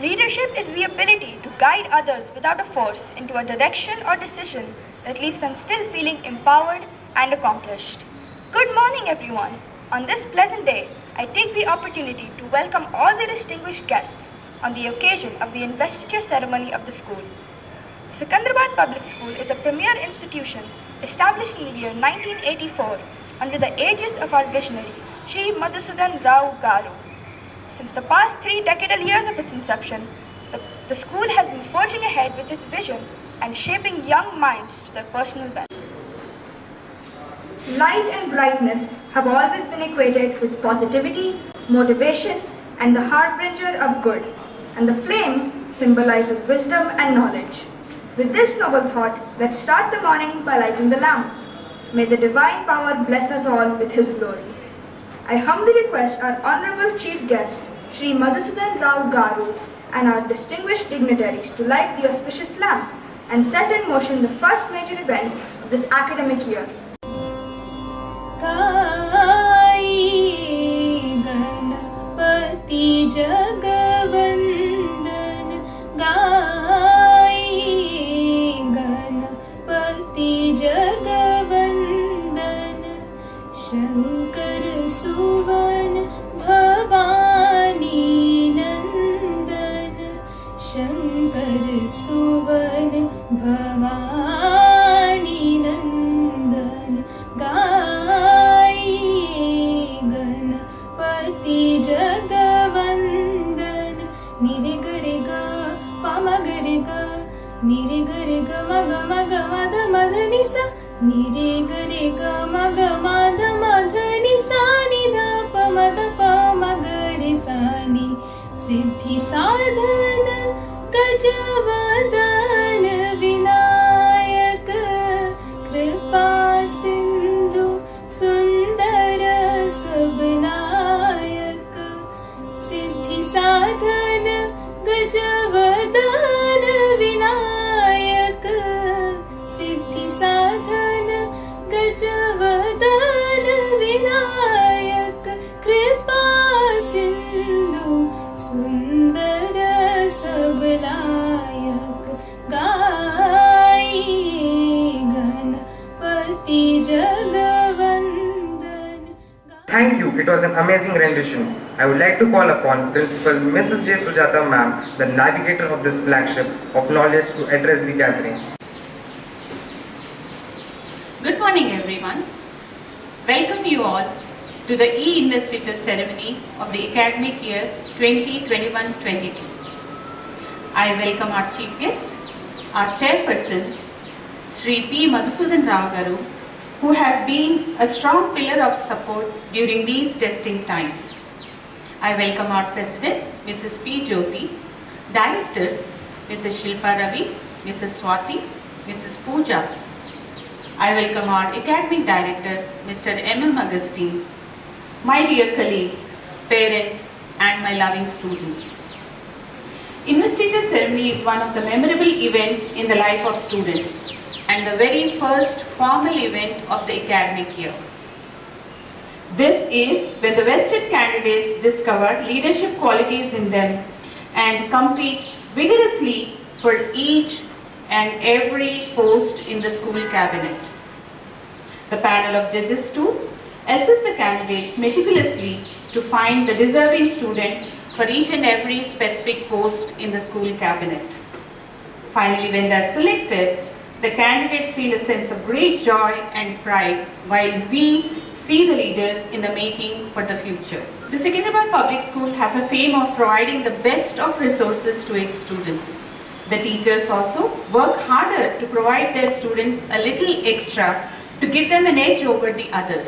Leadership is the ability to guide others without a force into a direction or decision that leaves them still feeling empowered and accomplished. Good morning, everyone. On this pleasant day, I take the opportunity to welcome all the distinguished guests on the occasion of the investiture ceremony of the school. The Secunderabad Public School is a premier institution established in the year 1984 under the aegis of our visionary, Shri Madhusudan Rao Garu. Since the past 3 decadal years of its inception, the school has been forging ahead with its vision and shaping young minds to their personal benefit. Light and brightness have always been equated with positivity, motivation, and the harbinger of good, and the flame symbolizes wisdom and knowledge. With this noble thought, let's start the morning by lighting the lamp. May the divine power bless us all with His glory. I humbly request our honorable chief guest, Shri Madhusudan Rao Garu, and our distinguished dignitaries to light the auspicious lamp and set in motion the first major event of this academic year. सुवन भवानी नंदन शंकर सुवन भवानी नंदन गाई गणपति जगवंदन निरे गरे ग पम गरे ग निरे गरे ग मग मग मध मध निसा निरे गरे ग मग मध मध निसा मद प मगरि सानि सिद्धि साधन गजवदन विनायक कृपा सिंधु सुंदर सबनायक सिद्धि साधन गजवदन विनायक सिद्धि साधन गजवदन विनायक कृपा सिंधु सुंदर सबलायक गाई Ganpati जगवंदन. Thank you. It was an amazing rendition. I would like to call upon Principal Mrs. J. Sujata Ma'am, the navigator of this flagship of knowledge, to address the gathering. Good morning, everyone. Welcome you all to the Investiture ceremony of the academic year 2021-22. I welcome our chief guest, our chairperson, Sri P. Madhusudan Rao Garu, who has been a strong pillar of support during these testing times. I welcome our president, Mrs. P. Jyoti, directors, Mrs. Shilpa Ravi, Mrs. Swati, Mrs. Pooja. I welcome our academic director, Mr. M. Augustine, my dear colleagues, parents, and my loving students. Investiture ceremony is one of the memorable events in the life of students and the very first formal event of the academic year. This is when the vested candidates discover leadership qualities in them and compete vigorously for each and every post in the school cabinet. The panel of judges too assess the candidates meticulously to find the deserving student for each and every specific post in the school cabinet. Finally, when they are selected, the candidates feel a sense of great joy and pride while we see the leaders in the making for the future. The Secunderabad Public School has a fame of providing the best of resources to its students. The teachers also work harder to provide their students a little extra to give them an edge over the others.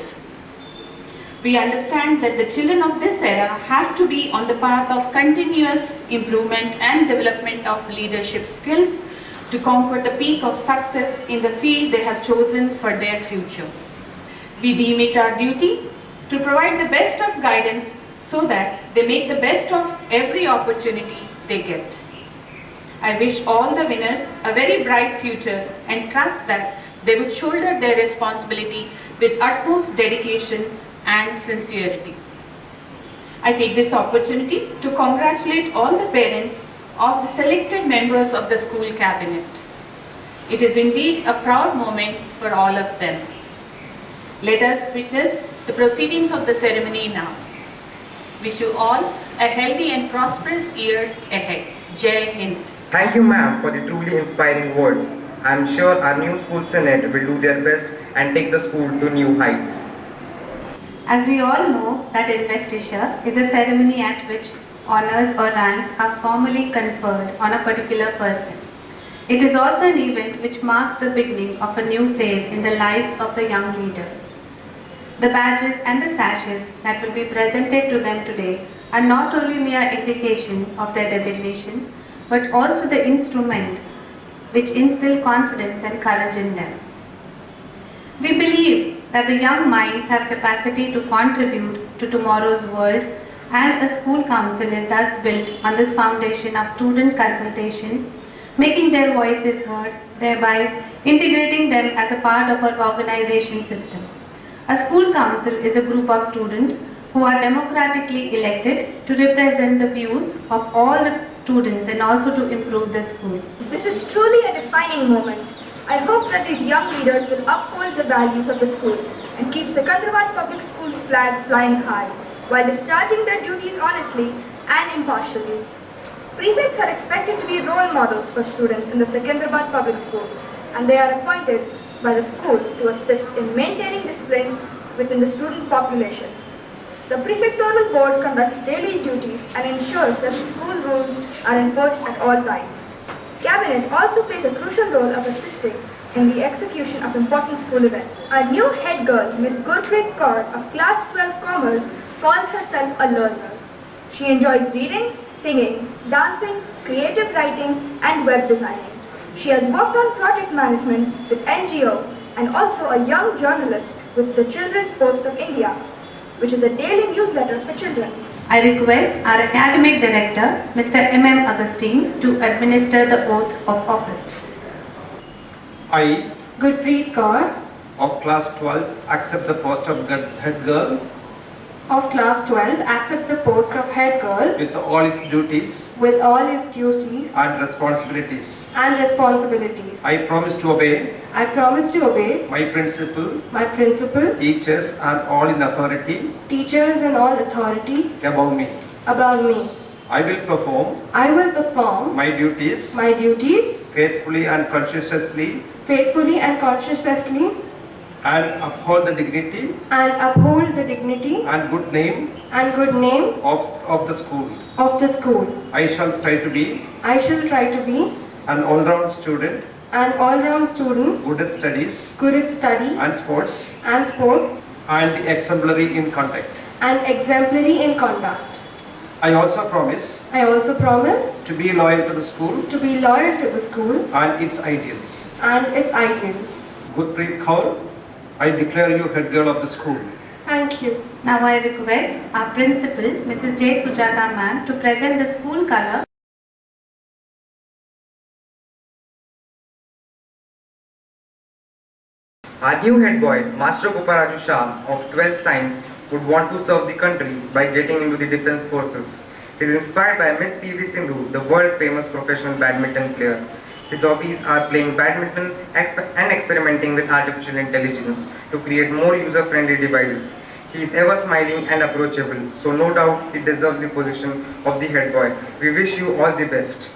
We understand that the children of this era have to be on the path of continuous improvement and development of leadership skills to conquer the peak of success in the field they have chosen for their future. We deem it our duty to provide the best of guidance so that they make the best of every opportunity they get. I wish all the winners a very bright future and trust that they would shoulder their responsibility with utmost dedication and sincerity. I take this opportunity to congratulate all the parents of the selected members of the school cabinet. It is indeed a proud moment for all of them. Let us witness the proceedings of the ceremony now. Wish you all a healthy and prosperous year ahead. Jai Hind. Thank you, ma'am, for the truly inspiring words. I am sure our new school senate will do their best and take the school to new heights. As we all know that investiture is a ceremony at which honors or ranks are formally conferred on a particular person. It is also an event which marks the beginning of a new phase in the lives of the young leaders. The badges and the sashes that will be presented to them today are not only mere indication of their designation, but also the instrument which instill confidence and courage in them. We believe that the young minds have capacity to contribute to tomorrow's world, and a school council is thus built on this foundation of student consultation, making their voices heard, thereby integrating them as a part of our organization system. A school council is a group of students who are democratically elected to represent the views of all the students and also to improve the school. This is truly a defining moment. I hope that these young leaders will uphold the values of the school and keep Secunderabad Public School's flag flying high while discharging their duties honestly and impartially. Prefects are expected to be role models for students in the Secunderabad Public School, and they are appointed by the school to assist in maintaining discipline within the student population. The prefectorial board conducts daily duties and ensures that the school rules are enforced at all times. Cabinet also plays a crucial role of assisting in the execution of important school events. Our new head girl, Miss Gurpreet Kaur of Class 12 Commerce, calls herself a learner. She enjoys reading, singing, dancing, creative writing, and web designing. She has worked on project management with NGO and also a young journalist with the Children's Post of India, which is a daily newsletter for children. I request our academic director, Mr. M.M. Augustine, to administer the oath of office. I, Gurpreet Kaur, of class 12, accept the post of head girl of class 12, accept the post of head girl with all its duties with all its duties and responsibilities. I I promise to obey promise to obey my principal, my principal, teachers and all in authority teachers and all authority above me. above me. I will I will perform my duties my duties faithfully and conscientiously faithfully and conscientiously and uphold the dignity and uphold the dignity and good name and good name of the school. of the school. I shall strive to be I shall try to be an all-round student, an all-round student, good at studies good at studies and sports, and sports, and exemplary in conduct. and exemplary in conduct. I also promise I also promise to be loyal to the school to be loyal to the school and its ideals. and its ideals. Gurpreet Kaur, I declare you head girl of the school. Thank you. Now I request our principal, Mrs. J. Sujata ma'am, to present the school color. Our new head boy, Master Goparaju Shah of 12th Science, would want to serve the country by getting into the defense forces. He is inspired by Miss P.V. Sindhu, the world-famous professional badminton player. His hobbies are playing badminton and experimenting with artificial intelligence to create more user-friendly devices. He is ever smiling and approachable, so no doubt he deserves the position of the head boy. We wish you all the best.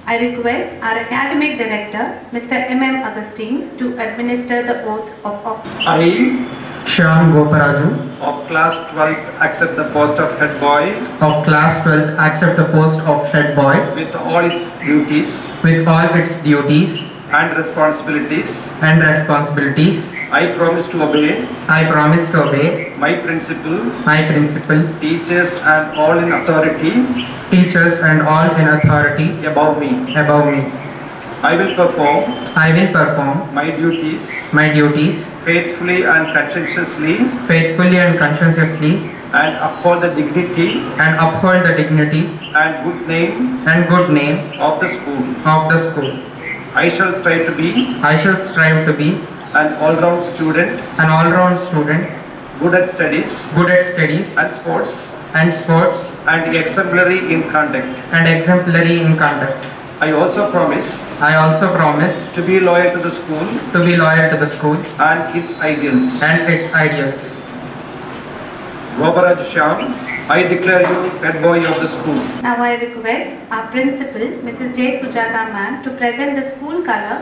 I request our academic director, Mr. M.M. Augustine, to administer the oath of office. I, Shyam Goparaju of class 12, accept the post of head boy of class 12 accept the post of head boy with all its duties with all its duties and responsibilities. and responsibilities. I promise to obey I promise to obey my principal, my principal, teachers and all in authority teachers and all in authority above me. I will perform my duties my duties faithfully and conscientiously and uphold the dignity and uphold the dignity and good name and good name of the school. of the school. I shall strive to be I shall strive to be an all-round student, an all-round student, good at studies good at studies and sports, and sports, and exemplary in conduct. and exemplary in conduct. I also promise I also promise to be loyal to the school to be loyal to the school and its ideals. and its ideals. Goparaj Shyam, I declare you head boy of the school. Now I request our principal, Mrs. J. Sujata ma'am, to present the school color.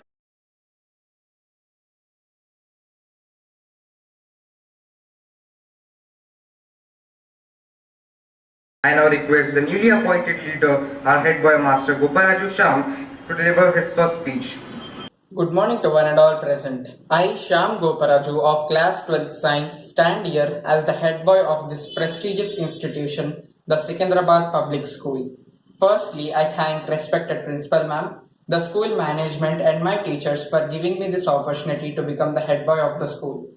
I now request the newly appointed leader, our head boy master Goparaju Sham, to deliver his first speech. Good morning to one and all present. I, Shyam Goparaju of Class 12th Science, stand here as the head boy of this prestigious institution, the Secunderabad Public School. Firstly, I thank respected Principal Ma'am, the school management and my teachers for giving me this opportunity to become the head boy of the school.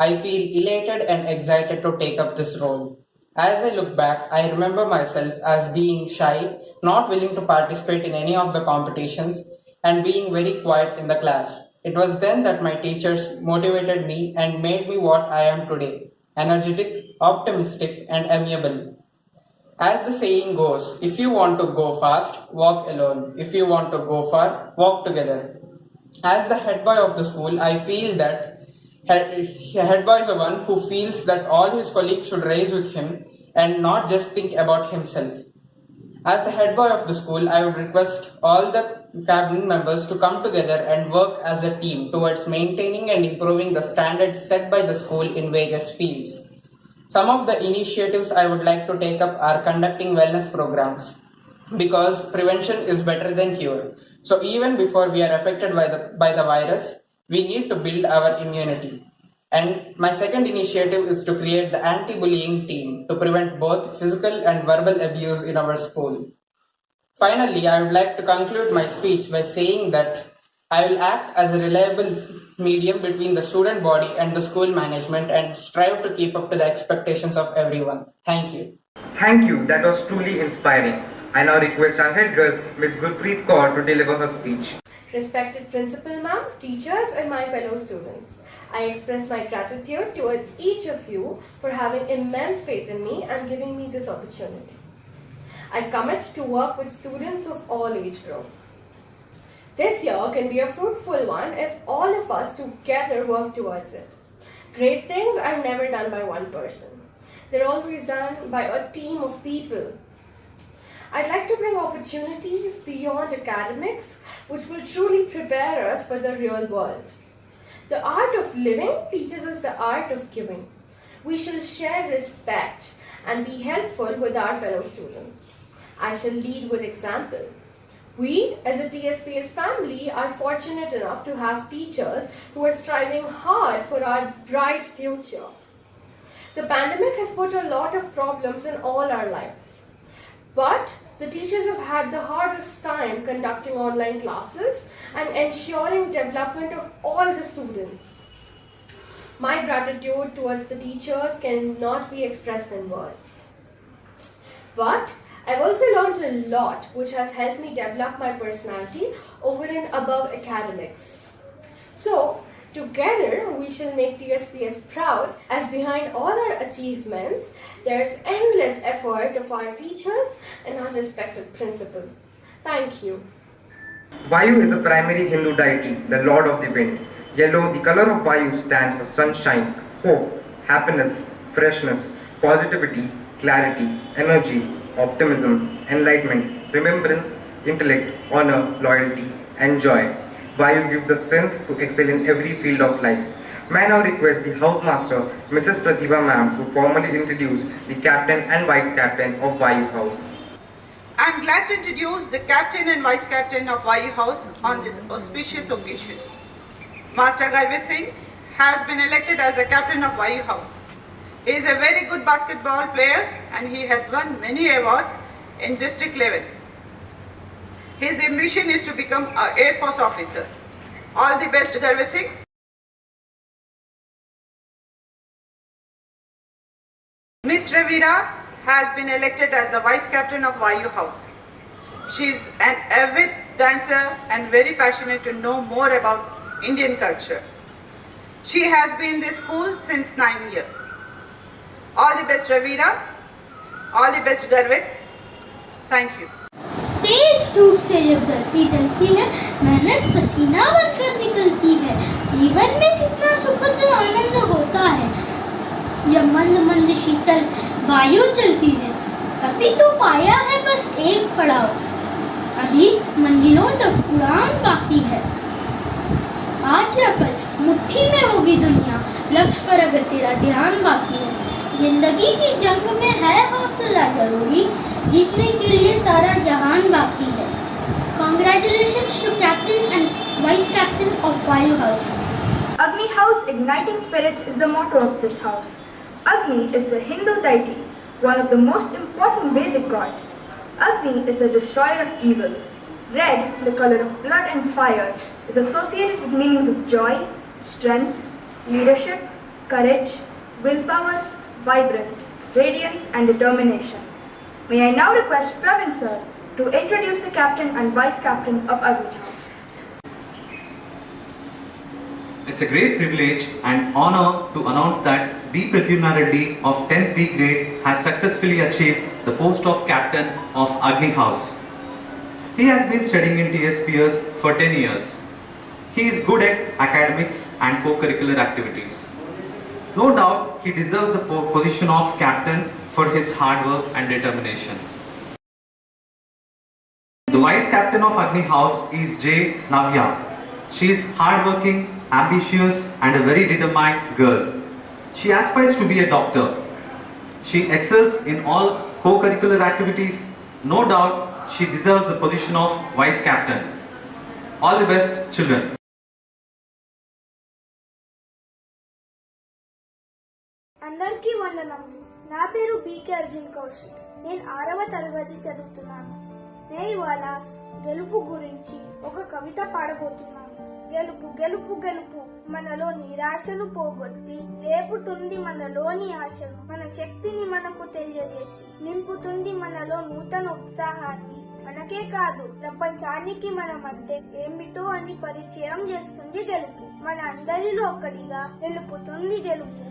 I feel elated and excited to take up this role. As I look back, I remember myself as being shy, not willing to participate in any of the competitions, and being very quiet in the class. It was then that my teachers motivated me and made me what I am today, energetic, optimistic, and amiable. As the saying goes, if you want to go fast, walk alone. If you want to go far, walk together. As the head boy of the school, I feel that head boy is the one who feels that all his colleagues should raise with him and not just think about himself. As the head boy of the school, I would request all the cabinet members to come together and work as a team towards maintaining and improving the standards set by the school in various fields. Some of the initiatives I would like to take up are conducting wellness programs, because prevention is better than cure. So even before we are affected by the virus, we need to build our immunity. And my second initiative is to create the anti-bullying team to prevent both physical and verbal abuse in our school. Finally, I would like to conclude my speech by saying that I will act as a reliable medium between the student body and the school management and strive to keep up to the expectations of everyone. Thank you. Thank you, that was truly inspiring. I now request our head girl, Ms. Gurpreet Kaur, to deliver her speech. Respected Principal Ma'am, teachers and my fellow students, I express my gratitude towards each of you for having immense faith in me and giving me this opportunity. I commit to work with students of all age group. This year can be a fruitful one if all of us together work towards it. Great things are never done by one person. They're always done by a team of people. I'd like to bring opportunities beyond academics which will truly prepare us for the real world. The art of living teaches us the art of giving. We shall share respect and be helpful with our fellow students. I shall lead with example. We, as a TSPS family, are fortunate enough to have teachers who are striving hard for our bright future. The pandemic has put a lot of problems in all our lives. But the teachers have had the hardest time conducting online classes and ensuring development of all the students. My gratitude towards the teachers cannot be expressed in words. But I've also learned a lot which has helped me develop my personality over and above academics. So, together we shall make TSPS proud, as behind all our achievements, there's endless effort of our teachers and our respected principal. Thank you. Vayu is a primary Hindu deity, the lord of the wind. Yellow, the color of Vayu, stands for sunshine, hope, happiness, freshness, positivity, clarity, energy, optimism, enlightenment, remembrance, intellect, honor, loyalty, and joy. Vayu gives the strength to excel in every field of life. May I now request the housemaster, Mrs. Pratibha ma'am, to formally introduce the captain and vice captain of Vayu House. I am glad to introduce the captain and vice captain of Vayu House on this auspicious occasion. Master Garvit Singh has been elected as the captain of Vayu House. He is a very good basketball player and he has won many awards in district level. His ambition is to become an Air Force officer. All the best, Garvit Singh. Miss Ravira has been elected as the Vice Captain of YU House. She is an avid dancer and very passionate to know more about Indian culture. She has been in this school since 9 years. All the best, Ravira. All the best, Garvit. Thank you. तेज धूप से जब धरती जलती है, मेहनत पसीना बनकर निकलती है। जीवन में कितना सुखद आनंद होता है जब मंद मंद शीतल वायु चलती है। अभी तो पाया है बस एक पड़ाव, अभी मंजिलों तक उड़ान बाकी है। आज या कल मुट्ठी में होगी दुनिया, लक्ष्य पर अगर तेरा ध्यान बाकी है। जिंदगी की जंग में है हौसला जरूरी, जीतने के लिए सारा जहान बाकी है। Congratulations to Captain and Vice Captain of YU House. Agni House igniting spirits is the motto of this house. Agni is the Hindu deity, one of the most important Vedic gods. Agni is the destroyer of evil. Red, the color of blood and fire, is associated with meanings of joy, strength, leadership, courage, willpower, vibrance, radiance and determination. May I now request Pravin sir to introduce the Captain and Vice Captain of Agni House. It's a great privilege and honor to announce that B. Pradyumna Reddy of 10th B grade has successfully achieved the post of Captain of Agni House. He has been studying in TSPS for 10 years. He is good at academics and co-curricular activities. No doubt he deserves the position of Captain for his hard work and determination. The Vice Captain of Agni House is J. Navya. She is hardworking, ambitious and a very determined girl. She aspires to be a doctor. She excels in all co-curricular activities. No doubt she deserves the position of Vice Captain. All the best, children. అందరికీ వందనములు. నా పేరు BK Arjun Kaushik. నేను 6వ తరగతి చదువుతున్నాను. నేను ఇవాళ గెలుపు గురించి ఒక కవిత పాడబోతున్నాను. గెలుపు గెలుపు గెలుపు మనలో నిరాశను పోగొట్టి రేపుతుంది మనలోని ఆశను, మన శక్తిని మనకు తెలియజేసి నింపుతుంది మనలో నూతన ఉత్సాహాన్ని. మనకే కాదు ప్రపంచానికి మనమంటే ఏమిటో అని పరిచయం చేస్తుంది గెలుపు. మన అందరిలో ఒకటిగా నిలుపుతుంది గెలుపు.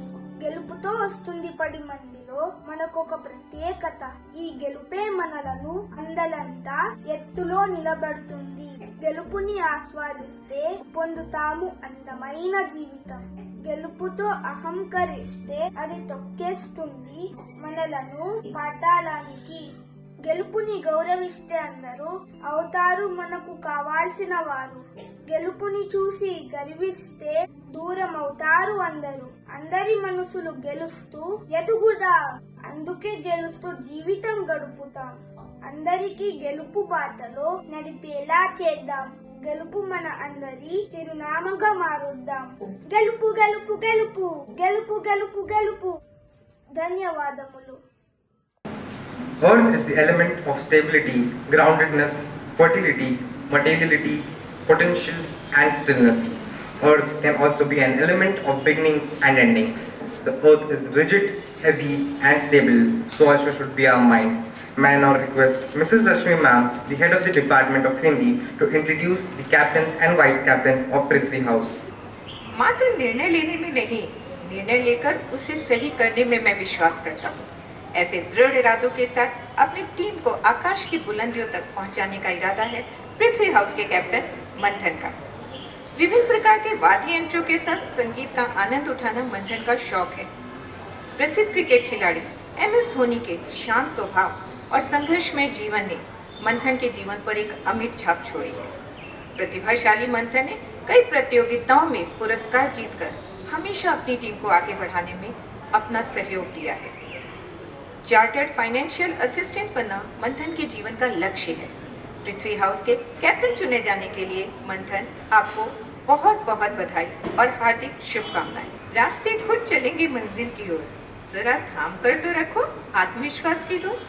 గెలుపుతో వస్తుంది 10 మందిలో మనకొక ప్రత్యేకత. ఈ గెలుపే మనలను అందలంతా ఎత్తులో నిలబెడుతుంది. గెలుపుని ఆస్వాదిస్తే పొందుతాము అందమైన జీవితం. గెలుపుతో అహంకరిస్తే అది తొక్కేస్తుంది మనలను పాతాళానికి. గెలుపుని గౌరవిస్తే అందరూ అవుతారు మనకు కావాల్సిన వారు. గెలుపుని చూసి గర్విస్తే దూరం అవుతారు అందరూ. అందరి మనసులు గెలుస్తూ ఎదుగుదాం, అందుకే గెలుస్తూ జీవితం గడుపుతాం. అందరికీ గెలుపు బాటలో నడిపేలా చేద్దాం. గెలుపు మన అందరి చిరునామాగా మారుద్దాం. గెలుపు గెలుపు గెలుపు గెలుపు గెలుపు గెలుపు. ధన్యవాదములు. Earth is the element of stability, groundedness, fertility, materiality, potential and stillness. Earth can also be an element of beginnings and endings. The earth is rigid, heavy and stable, so also should be our mind. May I now request Mrs. Rashmi ma'am, the head of the Department of Hindi, to introduce the captains and vice captain of Prithvi House. मात्र निर्णय लेने में नहीं, निर्णय लेकर उसे सही करने में मैं विश्वास करता हूँ। ऐसे दृढ़ इरादों के साथ अपनी टीम को आकाश की बुलंदियों तक पहुंचाने का इरादा है पृथ्वी हाउस के कैप्टन मंथन का। विभिन्न प्रकार के वाद्य यंत्रों के साथ संगीत का आनंद उठाना मंथन का शौक है। प्रसिद्ध क्रिकेट खिलाड़ी MS धोनी के शांत स्वभाव और संघर्षमय जीवन ने मंथन के जीवन पर एक अमिट छाप छोड़ी है। प्रतिभाशाली मंथन ने कई प्रतियोगिताओं में पुरस्कार जीतकर हमेशा अपनी टीम को आगे बढ़ाने में अपना सहयोग दिया है। चार्टर्ड फाइनेंशियल असिस्टेंट बनना मंथन के जीवन का लक्ष्य है। पृथ्वी हाउस के कैप्टन चुने जाने के लिए मंथन आपको बहुत बहुत बधाई और हार्दिक शुभकामनाएं। रास्ते खुद चलेंगे मंजिल की ओर, जरा थाम कर तो रखो आत्मविश्वास की डोर।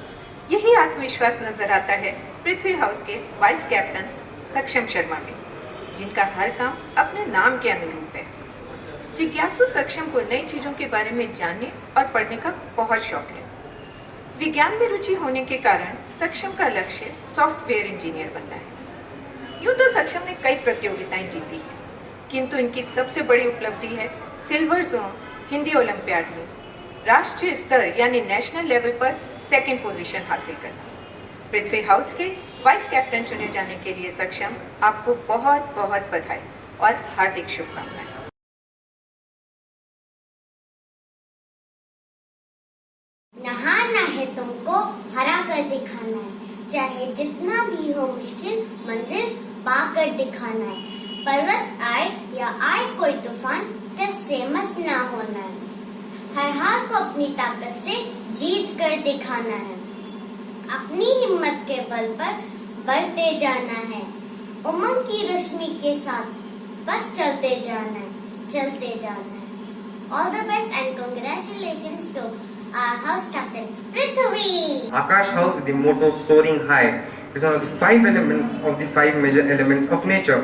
यही आत्मविश्वास नजर आता है पृथ्वी हाउस के वाइस कैप्टन सक्षम शर्मा में, जिनका हर काम अपने नाम के अनुरूप है। जिज्ञासु सक्षम को नई चीजों के बारे में जानने और पढ़ने का बहुत शौक है। विज्ञान में रुचि होने के कारण सक्षम का लक्ष्य सॉफ्टवेयर इंजीनियर बनना है। यूँ तो सक्षम ने कई प्रतियोगिताएं जीती हैं, किंतु इनकी सबसे बड़ी उपलब्धि है सिल्वर जोन हिंदी ओलंपियाड में राष्ट्रीय स्तर यानी नेशनल लेवल पर सेकंड पोजीशन हासिल करना। पृथ्वी हाउस के वाइस कैप्टन चुने जाने के लिए सक्षम आपको बहुत बहुत बधाई और हार्दिक शुभकामनाएं। नहाना है तुमको, हरा कर दिखाना है, चाहे जितना भी हो मुश्किल मंजिल पाकर दिखाना है। पर्वत आए या आए कोई तूफान, टस से मस ना होना है। हर हार को अपनी ताकत से जीत कर दिखाना है। अपनी हिम्मत के बल पर बढ़ते जाना है। उमंग की रोशनी के साथ बस चलते जाना है, चलते जाना है। All the best and congratulations to our house captain, Prithvi. Akash House with the motto Soaring High is one of the 5 elements of the 5 major elements of nature.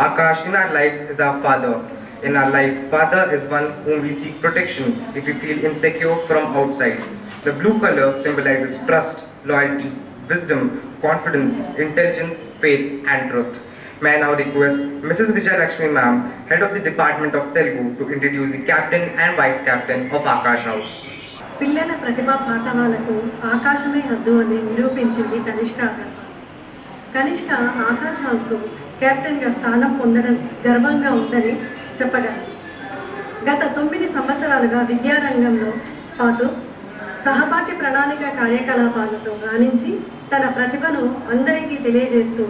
Akash in our life is our father. In our life, father is one whom we seek protection if we feel insecure from outside. The blue color symbolizes trust, loyalty, wisdom, confidence, intelligence, faith and truth. May I now request Mrs. Vijay Lakshmi ma'am, head of the Department of Telugu, to introduce the captain and vice captain of Akash House. పిల్లల ప్రతిభా పాఠవాలకు ఆకాశమే హద్దు అని నిరూపించింది కనిష్క గారు. కనిష్క ఆకాష్ హౌస్కు కెప్టెన్గా స్థానం పొందడం గర్వంగా ఉందని చెప్పగలరు. గత 9 సంవత్సరాలుగా విద్యారంగంలో పాటు సహపాఠ్య ప్రణాళిక కార్యకలాపాలతో రాణించి తన ప్రతిభను అందరికీ తెలియజేస్తూ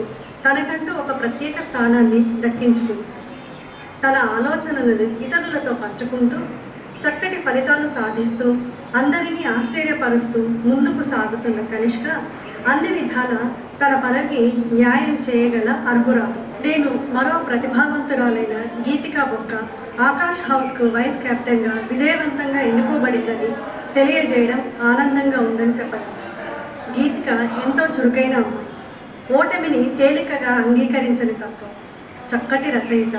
తనకంటూ ఒక ప్రత్యేక స్థానాన్ని దక్కించుకుంది. తన ఆలోచనలను ఇతరులతో పంచుకుంటూ చక్కటి ఫలితాలు సాధిస్తూ అందరినీ ఆశ్చర్యపరుస్తూ ముందుకు సాగుతున్న కనిష్క అన్ని విధాల తన పదవికి న్యాయం చేయగల అర్హురాలు. నేను మరో ప్రతిభావంతురాలైన గీతికా బొక్క ఆకాష్ హౌస్కు వైస్ కెప్టెన్గా విజయవంతంగా ఎన్నుకోబడిందని తెలియజేయడం ఆనందంగా ఉందని చెప్పారు. గీతిక ఎంతో చురుకైన అమ్మాయి, ఓటమిని తేలికగా అంగీకరించని తత్వం, చక్కటి రచయిత,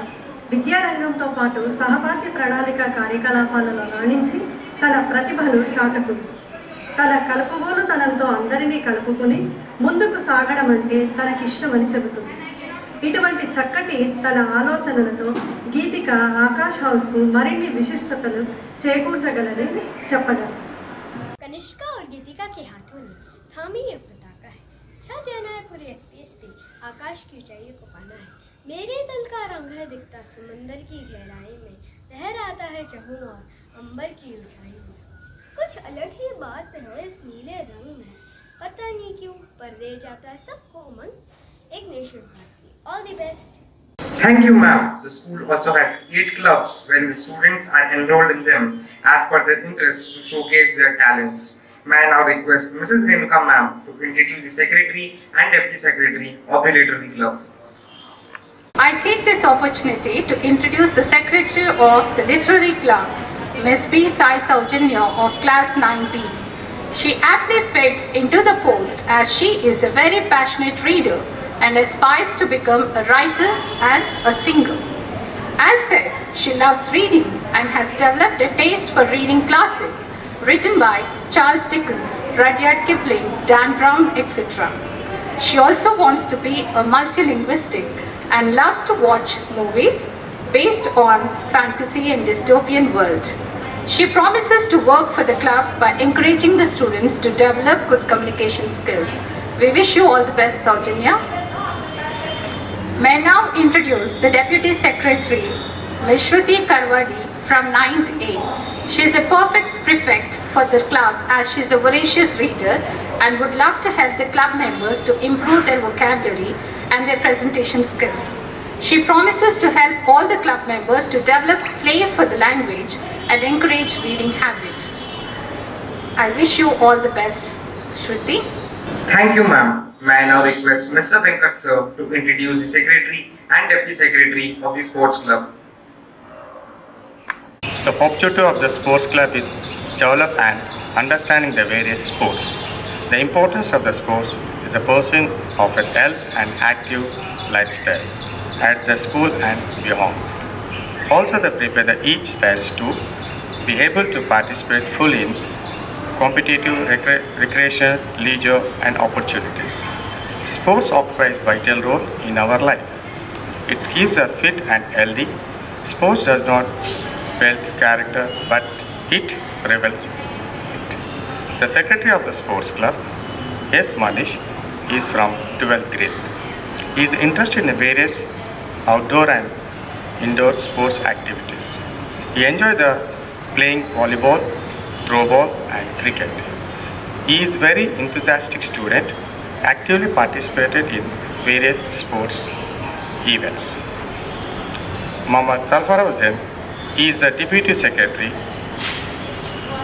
విద్యారంగంతో పాటు సహపాఠ్య ప్రణాళిక కార్యకలాపాలలో రాణించి తన ప్రతిభను చాటుకుంది. తన కలుపుగోలుతనంతో అందరినీ కలుపుకుని ముందుకు సాగడం అంటే తనకిష్టమని చెబుతుంది. ఇటువంటి చక్కటి తన ఆలోచనలతో గీతిక ఆకాష్ హౌస్కు మరిన్ని విశిష్టతలు చేకూర్చగలని చెప్పగలరు. कनिष्का और गीतिका के हाथों ने थामी ये पताका है, छा जाना है पूरे स्पेस पे, आकाश की ऊंचाई को पाना है। मेरे दिल का रंग है दिखता समंदर की गहराई में, लहर आता है चहुं और अंबर की ऊंचाई में। कुछ अलग ही बात है इस नीले रंग में, पता नहीं क्यों पर ले जाता है सबको उमंग। एक नई शुरुआत, all the best. Thank you, ma'am. The school also has 8 clubs wherein the students are enrolled in them as per their interests to showcase their talents. May I now request Mrs. Renuka ma'am to introduce the secretary and deputy secretary of the literary club. I take this opportunity to introduce the secretary of the literary club, Ms. B. Sai Saujanya of class 9B. She aptly fits into the post as she is a very passionate reader and aspires to become a writer and a singer. As said, she loves reading and has developed a taste for reading classics written by Charles Dickens, Rudyard Kipling, Dan Brown, etc. She also wants to be a multilinguistic and loves to watch movies based on fantasy and dystopian world. She promises to work for the club by encouraging the students to develop good communication skills. We wish you all the best, Saujanya. May I now introduce the Deputy Secretary, Ms. Shruti Karwadi from 9th A. She is a perfect prefect for the club as she is a voracious reader and would love to help the club members to improve their vocabulary and their presentation skills. She promises to help all the club members to develop flair for the language and encourage reading habit. I wish you all the best, Shruti. Thank you, ma'am. May I now request Mr. Venkat sir to introduce the secretary and deputy secretary of the sports club. The objective of the sports club is develop and understanding the various sports. The importance of the sports is the pursuit of a health and active lifestyle at the school and beyond. Also, they prepare each child to be able to participate fully in competitive recreation, leisure and opportunities. Sports occupies a vital role in our life. It keeps us fit and healthy. Sports does not build character, but it reveals it. The secretary of the sports club, S. Manish, is from 12th grade. He is interested in various outdoor and indoor sports activities. He enjoys playing volleyball, throwball and cricket. He is very enthusiastic student, actively participated in various sports events. Muhammad Salfarouzen is the deputy secretary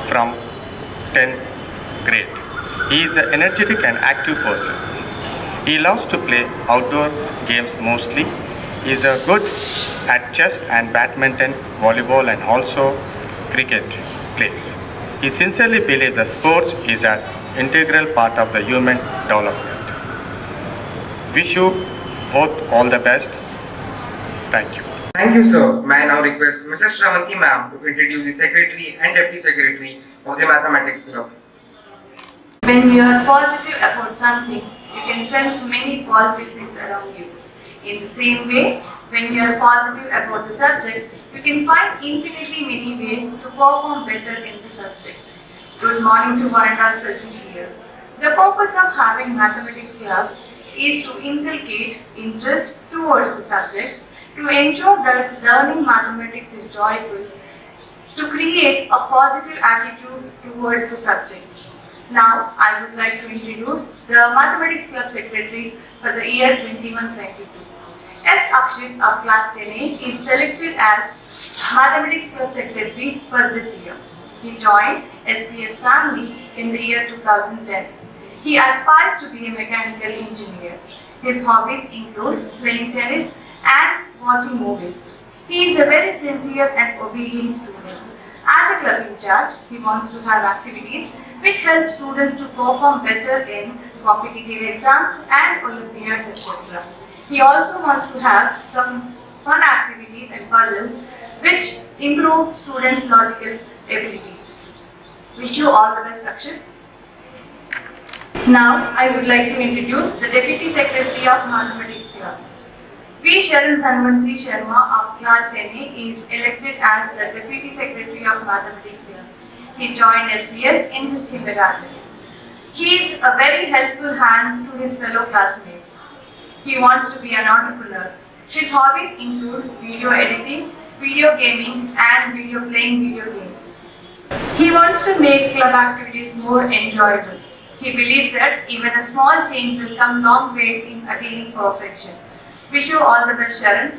from 10th grade. He is an energetic and active person. He loves to play outdoor games mostly. He is good at chess and badminton, volleyball and also cricket plays. He sincerely believes that sports is an integral part of the human development. Wish you both all the best. Thank you. Thank you, sir. May I now request Mrs. Shravanti ma'am to introduce the secretary and deputy secretary of the mathematics club. When you are positive about something, you can sense many positive things around you. In the same way, when you are positive about the subject, you can find infinitely many ways to perform better in the subject. Good morning to one and all present here. The purpose of having mathematics club is to inculcate interest towards the subject, to ensure that learning mathematics is joyful, to create a positive attitude towards the subject. Now, I would like to introduce the Mathematics Club secretaries for the year 21-22. S. Akshit of class 10A is selected as Mathematics Club secretary for this year. He joined SPS family in the year 2010. He aspires to be a mechanical engineer. His hobbies include playing tennis and watching movies. He is a very sincere and obedient student. As a club in charge, he wants to have activities which help students to perform better in competitive exams and Olympiads, etc. He also wants to have some fun activities and puzzles which improve students' logical abilities. Wish you all the best, Akshay. Now, I would like to introduce the Deputy Secretary of Mathematics Club. V. Sharan Dhanvantri Sharma of class 10A is elected as the Deputy Secretary of Mathematics Club. He joined SPS in his kindergarten. He is a very helpful hand to his fellow classmates. He wants to be an entrepreneur. His hobbies include video editing, video gaming and playing video games. He wants to make club activities more enjoyable. He believes that even a small change will come long way in attaining perfection. Wish you all the best, Sharon.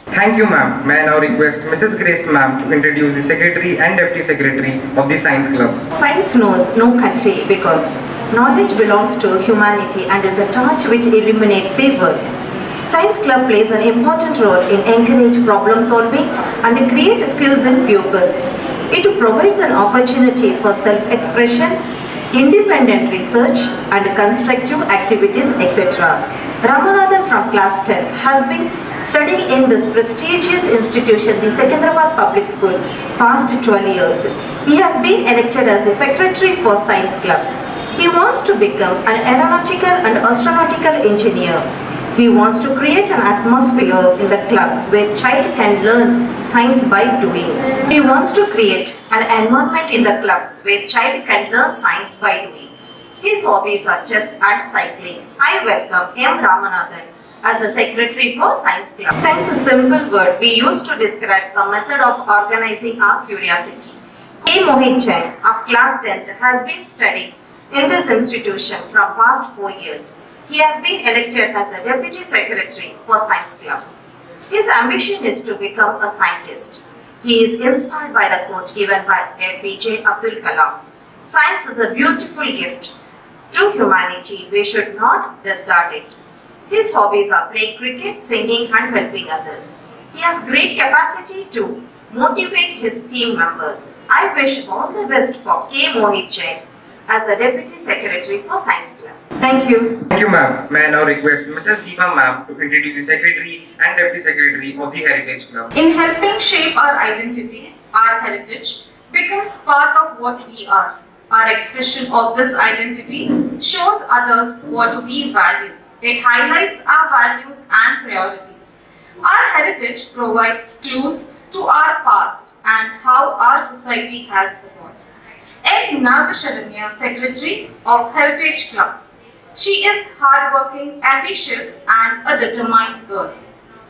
Thank you, ma'am. May I now request Mrs. Grace ma'am to introduce the secretary and deputy secretary of the science club. Science knows no country because knowledge belongs to humanity and is a torch which illuminates the world. Science club plays an important role in encourage problem solving and create skills in pupils. It provides an opportunity for self-expression, independent research and constructive activities, etc. Ramanathan from class 10th has been studying in this prestigious institution, the Secunderabad Public School, past 12 years. He has been elected as the secretary for Science Club. He wants to become an aeronautical and astronautical engineer. He wants to create an atmosphere in the club where child can learn science by doing. He wants to create an environment in the club where child can learn science by doing. His hobbies are chess and cycling. I welcome M. Ramanathan as the secretary for Science Club. Science is a simple word we use to describe a method of organizing our curiosity. A. Mohit Jain of class 10th has been studying in this institution from past 4 years. He has been elected as the Deputy Secretary for Science Club. His ambition is to become a scientist. He is inspired by the quote given by APJ Abdul Kalam. Science is a beautiful gift to humanity. We should not discard it. His hobbies are playing cricket, singing and helping others. He has great capacity to motivate his team members. I wish all the best for K. Mohit Jain as the Deputy Secretary for Science Club. Thank you. Thank you, ma'am. May I now request Mrs. Deepa ma'am to introduce the Secretary and Deputy Secretary of the Heritage Club. In helping shape our identity, our heritage becomes part of what we are. Our expression of this identity shows others what we value. It highlights our values and priorities. Our heritage provides clues to our past and how our society has evolved. N. Nagasharanya, Secretary of Heritage Club. She is hardworking, ambitious and a determined girl.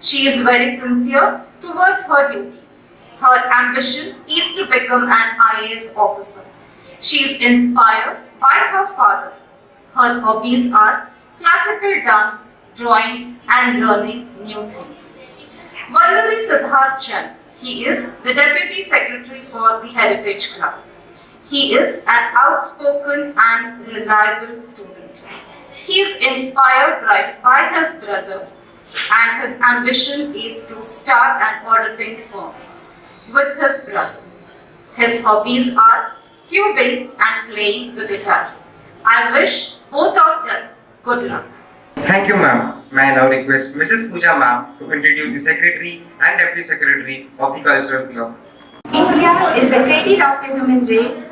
She is very sincere towards her duties. Her ambition is to become an IAS officer. She is inspired by her father. Her hobbies are classical dance, drawing and learning new things. Valluri Siddharth Chand. He is the Deputy Secretary for the Heritage Club. He is an outspoken and reliable student. He is inspired by his brother and his ambition is to start an auditing firm with his brother. His hobbies are tubing and playing the guitar. I wish both of them good luck. Thank you, ma'am. May I now request Mrs. Pooja ma'am to introduce the Secretary and Deputy Secretary of the Cultural Club. India is the cradle of the human race,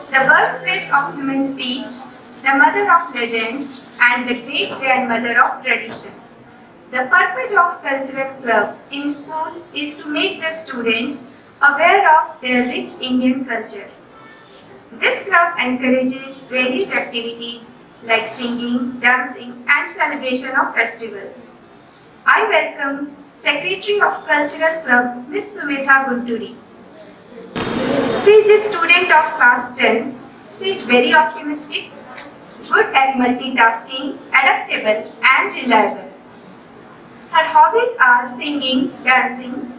the birthplace of human speech, the mother of legends, and the great-grandmother of tradition. The purpose of Cultural Club in school is to make the students aware of their rich Indian culture. This club encourages various activities like singing, dancing, and celebration of festivals. I welcome Secretary of Cultural Club, Ms. Sumetha Gunturi. She is a student of class 10. She is very optimistic, good at multitasking, adaptable, and reliable. Her hobbies are singing, dancing,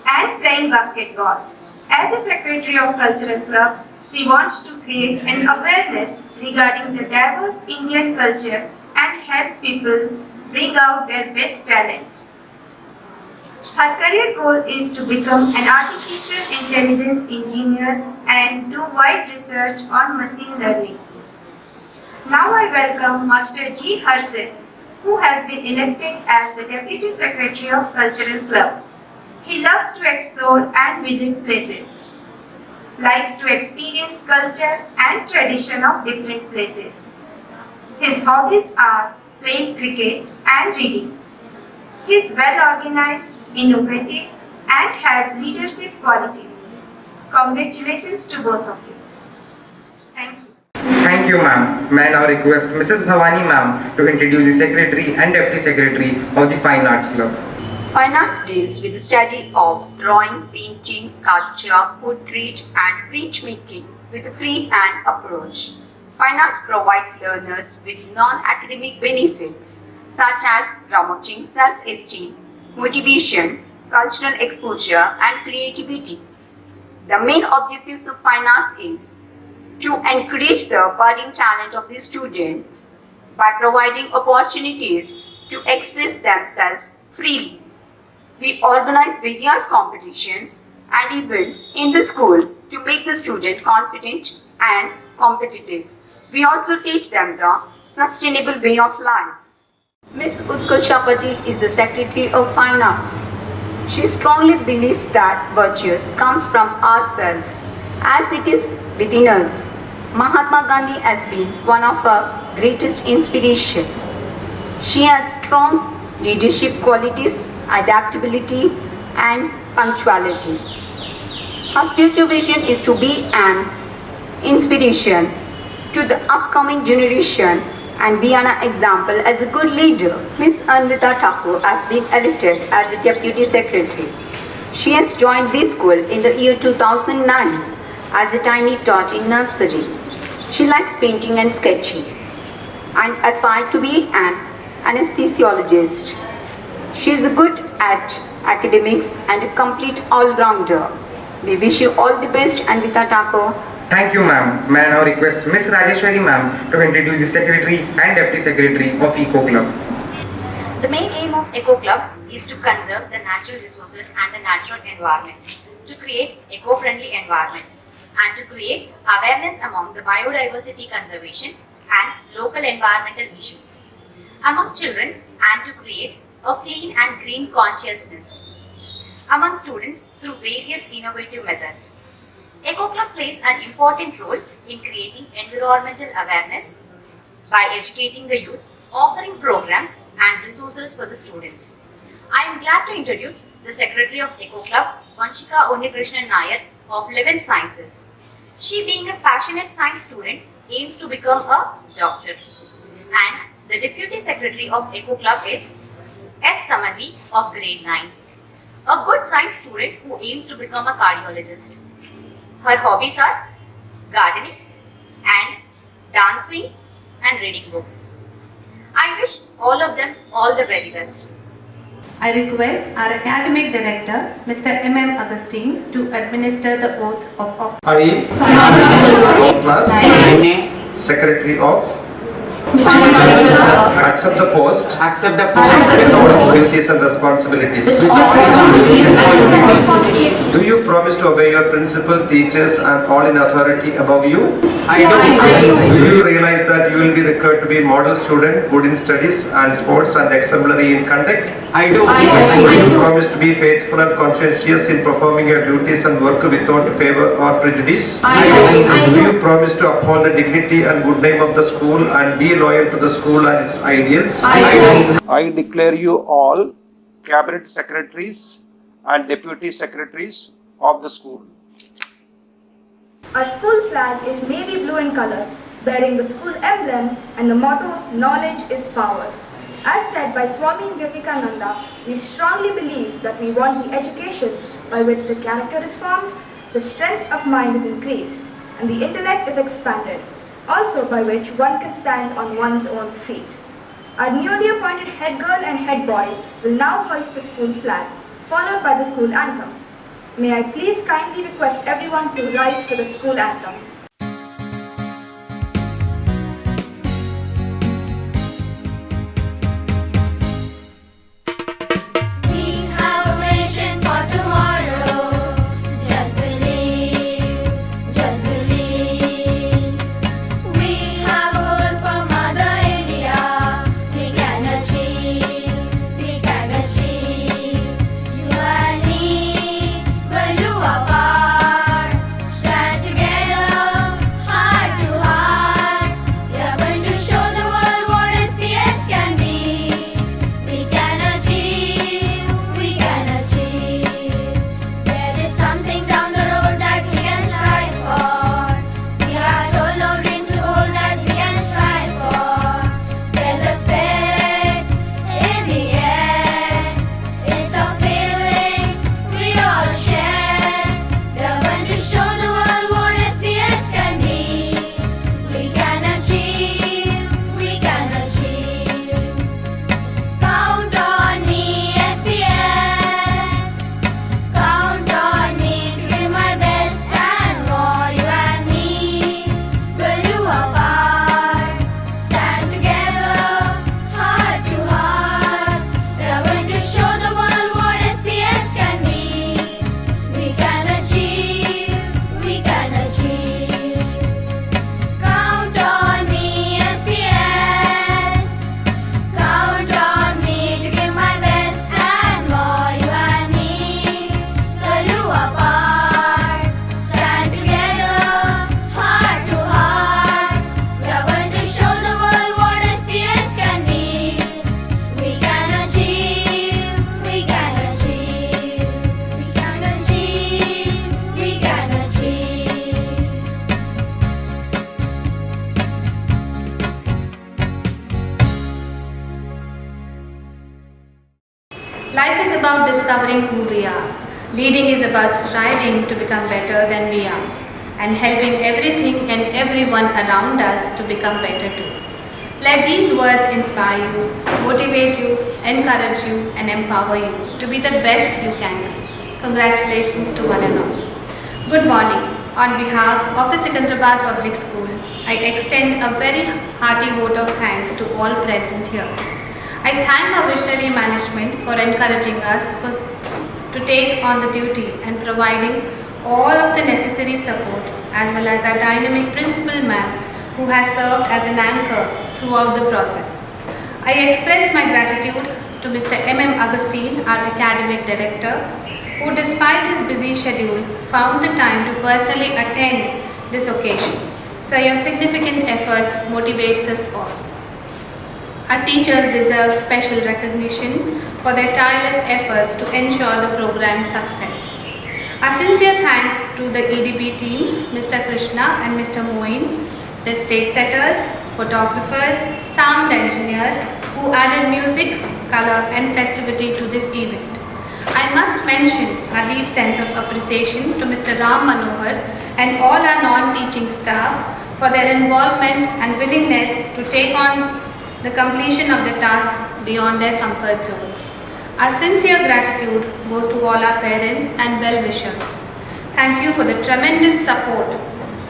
and playing basketball. As a Secretary of Cultural Club, she wants to create an awareness regarding the diverse Indian culture and help people bring out their best talents. Her career goal is to become an artificial intelligence engineer and do wide research on machine learning. Now I welcome Master G. Harsit, who has been elected as the Deputy Secretary of Cultural Club. He loves to explore and visit places, likes to experience culture and tradition of different places. His hobbies are playing cricket and reading. He is well organized, innovative, and has leadership qualities. Congratulations to both of you. Thank you. Thank you, ma'am. May I now request Mrs. Bhavani ma'am to introduce the Secretary and Deputy Secretary of the Fine Arts Club. Fine arts deals with the study of drawing, painting, sculpture, portrait, and printmaking with a free-hand approach. Fine arts provides learners with non-academic benefits such as promoting self-esteem, motivation, cultural exposure, and creativity. The main objectives of fine arts is to encourage the budding talent of the students by providing opportunities to express themselves freely. We organize various competitions and events in the school to make the student confident and competitive. We also teach them the sustainable way of life. Ms. Utkarsha Patil is the Secretary of Fine Arts. She strongly believes that virtues comes from ourselves as it is within us. Mahatma Gandhi has been one of her greatest inspiration. She has strong leadership qualities, adaptability, and punctuality. Her future vision is to be an inspiration to the upcoming generation and be an example as a good leader. Ms. Anvita Thakur has been elected as a Deputy Secretary. She has joined this school in the year 2009 as a tiny tot in nursery. She likes painting and sketching and aspired to be an anesthesiologist. She is good at academics and a complete all-rounder. We wish you all the best, Anvita Thakur. Thank you, ma'am. May I now request Ms. Rajeshwari ma'am to introduce the Secretary and Deputy Secretary of Eco Club. The main aim of Eco Club is to conserve the natural resources and the natural environment, to create eco-friendly environment, and to create awareness among the biodiversity conservation and local environmental issues among children, and to create a clean and green consciousness among students through various innovative methods. Eco Club plays an important role in creating environmental awareness by educating the youth, offering programs and resources for the students. I am glad to introduce the Secretary of Eco Club, Vanshika Onnikrishnan Nair of 11th Sciences. She, being a passionate science student, aims to become a doctor. And the Deputy Secretary of Eco Club is S. Samadhi of grade 9, a good science student who aims to become a cardiologist. Her hobbies are gardening and dancing and reading books. I wish all of them all the very best. I request our Academic Director, Mr. M.M. Augustine, to administer the oath of office. I, class, Secretary of, accept the post with duties and responsibilities. Do you promise to obey your principal, teachers and all in authority above you? I do. Do you realize that you will be required to be model student, good in studies and sports and exemplary in conduct? I do. Do you promise to be faithful and conscientious in performing your duties and work without favor or prejudice? I Do you promise to uphold the dignity and good name of the school and be loyal to the school and its ideals? I declare you all cabinet secretaries and deputy secretaries of the school. Our school flag is navy blue in color, bearing the school emblem and the motto, knowledge is power. As said by Swami Vivekananda, we strongly believe that we want the education by which the character is formed, the strength of mind is increased, and the intellect is expanded, also by which one can stand on one's own feet. Our newly appointed head girl and head boy will now hoist the school flag, followed by the school anthem. May I please kindly request everyone to rise for the school anthem. Life is about discovering who we are. Leading is about striving to become better than we are and helping everything and everyone around us to become better too. Let these words inspire you, motivate you, encourage you and empower you to be the best you can be. Congratulations to one and all. Good morning. On behalf of the Secunderabad Public School, I extend a very hearty vote of thanks to all present here. I thank our visionary management for encouraging us to take on the duty and providing all of the necessary support, as well as our dynamic principal ma'am who has served as an anchor throughout the process. I express my gratitude to Mr. M.M. Augustine, our academic director, who despite his busy schedule found the time to personally attend this occasion. So your significant efforts motivates us all. Our teachers deserve special recognition for their tireless efforts to ensure the program's success. Our sincere thanks to the EDP team, Mr. Krishna and Mr. Moin, the stage setters, photographers, sound engineers who added music, color and festivity to this event. I must mention our deep sense of appreciation to Mr. Ram Manohar and all our non-teaching staff for their involvement and willingness to take on the completion of the task beyond their comfort zones. Our sincere gratitude goes to all our parents and well-wishers. Thank you for the tremendous support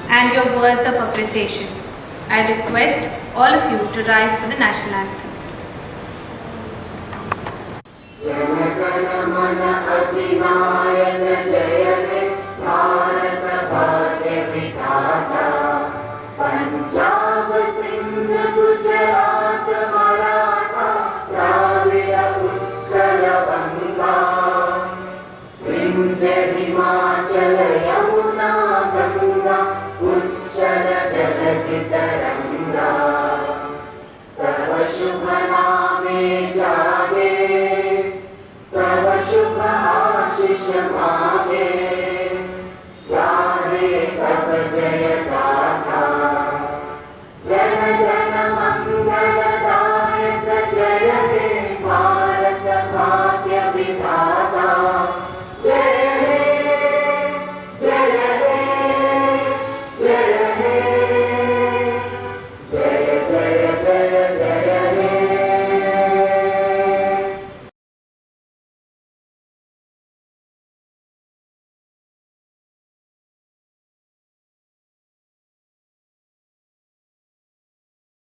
and your words of appreciation. I request all of you to rise for the national anthem. Jana Gana Mana Adhinayaka Jaya He Bharat